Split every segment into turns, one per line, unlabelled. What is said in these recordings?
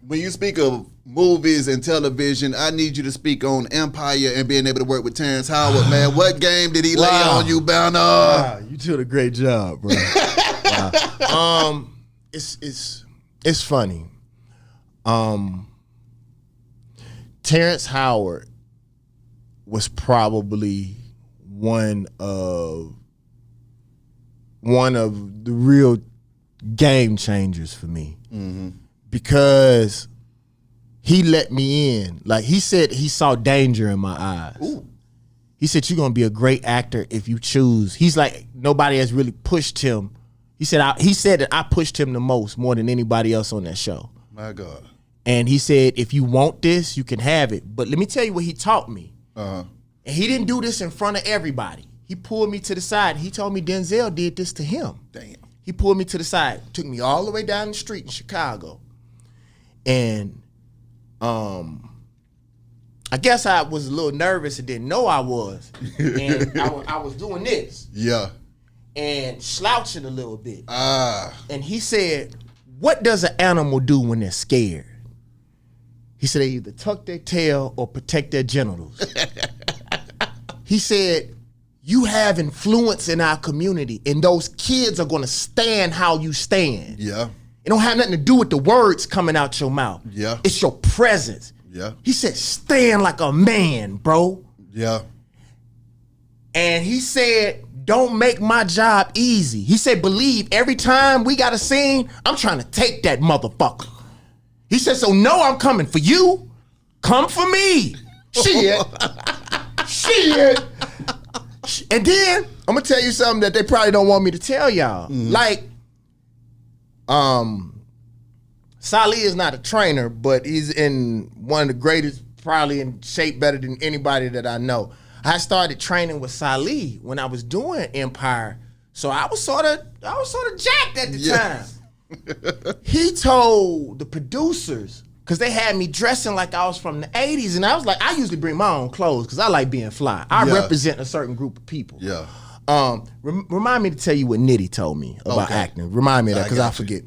When you speak of movies and television, I need you to speak on Empire and being able to work with Terrence Howard, man. What game did he lay on you, Banner?
Wow, you did a great job, bro. Wow. It's funny. Terrence Howard was probably one of the real game changers for me. Mm-hmm. Because he let me in. Like he said, he saw danger in my eyes. Ooh. He said, you're going to be a great actor if you choose. He's like, nobody has really pushed him. He said that I pushed him the most, more than anybody else on that show.
My God.
And he said, if you want this, you can have it. But let me tell you what he taught me. Uh-huh. And he didn't do this in front of everybody. He pulled me to the side. He told me Denzel did this to him. Damn. He pulled me to the side, took me all the way down the street in Chicago. And I guess I was a little nervous and didn't know I was. And I was doing this.
Yeah.
And slouching a little bit. And he said, what does an animal do when they're scared? He said they either tuck their tail or protect their genitals. He said, you have influence in our community and those kids are gonna stand how you stand.
Yeah.
It don't have nothing to do with the words coming out your mouth.
Yeah.
It's your presence.
Yeah.
He said, stand like a man, bro.
Yeah.
And he said, don't make my job easy. He said, believe every time we got a scene, I'm trying to take that motherfucker. He said, so no, I'm coming for you. Come for me. Shit. Shit. And then, I'm going to tell you something that they probably don't want me to tell y'all. Mm-hmm. Like, Salih is not a trainer, but he's in one of the greatest, probably in shape better than anybody that I know. I started training with Salih when I was doing Empire, so I was sort of jacked at the time. He told the producers, because they had me dressing like I was from the 80s, and I was like, I usually bring my own clothes because I like being fly. I represent a certain group of people. Yeah. Remind me to tell you what Nitty told me about acting. Remind me of that because I forget.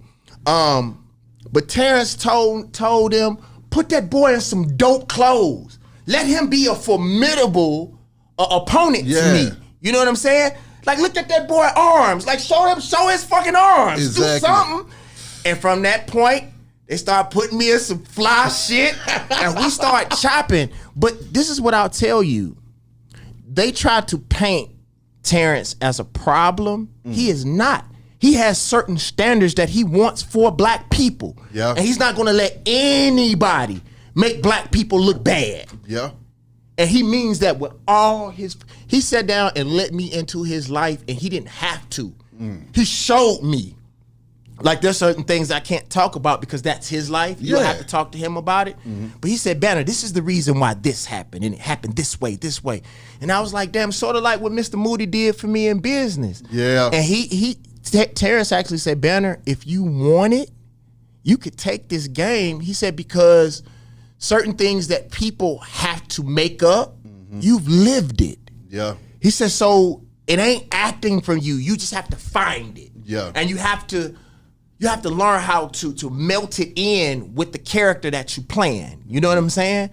But Terrence told him, put that boy in some dope clothes. Let him be a formidable opponent to me. You know what I'm saying? Like, look at that boy arms. Like, show his fucking arms. Exactly. Do something. And from that point, they start putting me in some fly shit, and we start chopping. But this is what I'll tell you. They tried to paint Terrence as a problem. He is not. He has certain standards that he wants for black people. Yeah. And he's not gonna let anybody make black people look bad. Yeah. And he means that with all he sat down and let me into his life, and he didn't have to. He showed me. Like, there's certain things I can't talk about because that's his life. You don't have to talk to him about it. But he said, Banner, this is the reason why this happened, and it happened this way. And I was like, damn, sort of like what Mr. Moody did for me in business. Yeah. And Terrence actually said, Banner, if you want it, you could take this game. He said, because certain things that people have to make up, you've lived it. Yeah. He said, so it ain't acting from you. You just have to find it. Yeah. And you have to learn how to melt it in with the character that you playing. You know what I'm saying?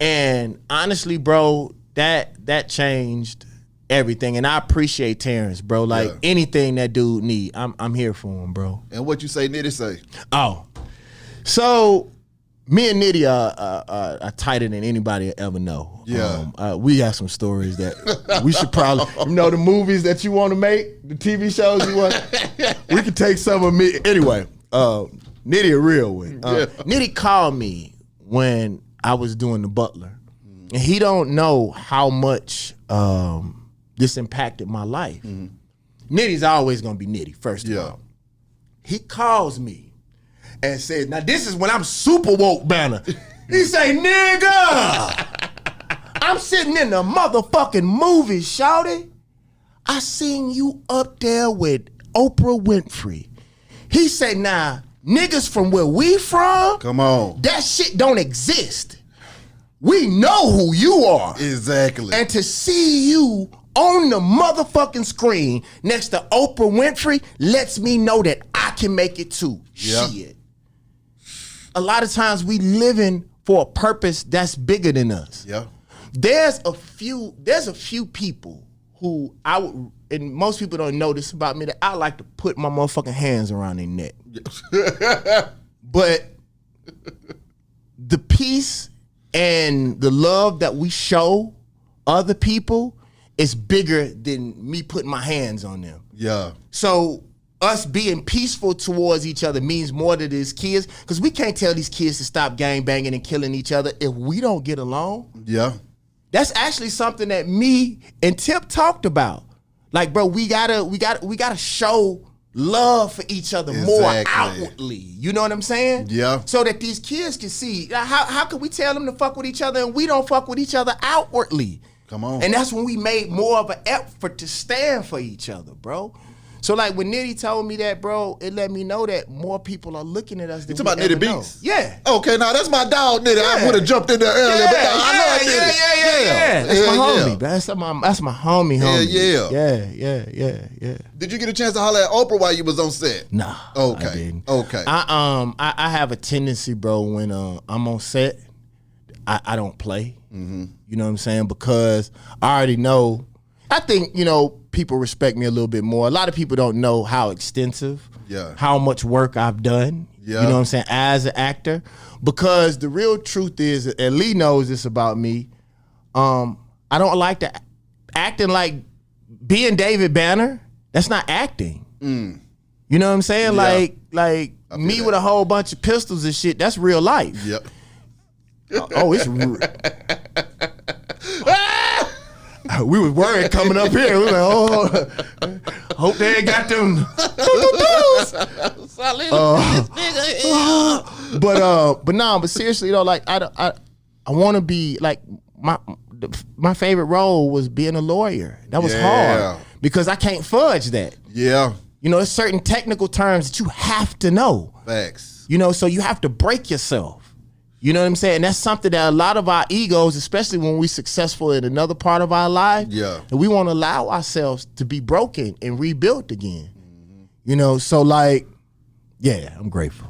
And honestly, bro, that changed everything. And I appreciate Terrence, bro. Like, anything that dude need, I'm here for him, bro.
And what you say, Nitty say?
Oh, so me and Nitty are tighter than anybody will ever know. Yeah. We got some stories that we should probably, the movies that you want to make, the TV shows you want, we could take some of me. Anyway, Nitty a real one. Nitty called me when I was doing The Butler. And he don't know how much this impacted my life. Nitty's always going to be Nitty, first of all. He calls me and says, now this is when I'm super woke, Banner. He say, nigga, I'm sitting in the motherfucking movie, shawty. I seen you up there with Oprah Winfrey. He say, nah, niggas from where we from,
come on,
that shit don't exist. We know who you are.
Exactly.
And to see you on the motherfucking screen next to Oprah Winfrey lets me know that I can make it too. Shit. a lot of times we living for a purpose that's bigger than us.
Yeah.
There's a few people who I would, and most people don't know this about me, that I like to put my motherfucking hands around their neck. But the peace and the love that we show other people is bigger than me putting my hands on them.
Yeah.
So us being peaceful towards each other means more to these kids, because we can't tell these kids to stop gang banging and killing each other if we don't get along.
Yeah.
That's actually something that me and Tip talked about. Like, bro, we gotta show love for each other more outwardly. You know what I'm saying?
Yeah.
So that these kids can see. How can we tell them to fuck with each other and we don't fuck with each other outwardly?
Come on.
And that's when we made more of an effort to stand for each other, bro. So like when Nitty told me that, bro, it let me know that more people are looking at us than
you talking about Nitty Beats?
Yeah.
Okay, now that's my dog, Nitty.
Yeah.
I would have jumped in there earlier, but I know Nitty.
Yeah. That's my homie. That's my homie. Yeah.
Did you get a chance to holler at Oprah while you was on set?
Nah.
Okay.
I didn't.
Okay.
I have a tendency, bro, when I'm on set, I don't play. Mm-hmm. You know what I'm saying? Because I already know. I think, people respect me a little bit more. A lot of people don't know how extensive, how much work I've done, you know what I'm saying, as an actor. Because the real truth is, and Lee knows this about me, I don't like to acting like being David Banner. That's not acting. Mm. You know what I'm saying?
Yeah.
Like me with a whole bunch of pistols and shit, that's real life.
Yep.
It's we was worried coming up here. We were like, hope they ain't got them. But seriously though, like I want to be like my favorite role was being a lawyer. That was hard because I can't fudge that.
Yeah.
There's certain technical terms that you have to know.
Facts.
So you have to break yourself. You know what I'm saying? And that's something that a lot of our egos, especially when we're successful in another part of our life, and we want to allow ourselves to be broken and rebuilt again. Mm-hmm. So like, I'm grateful.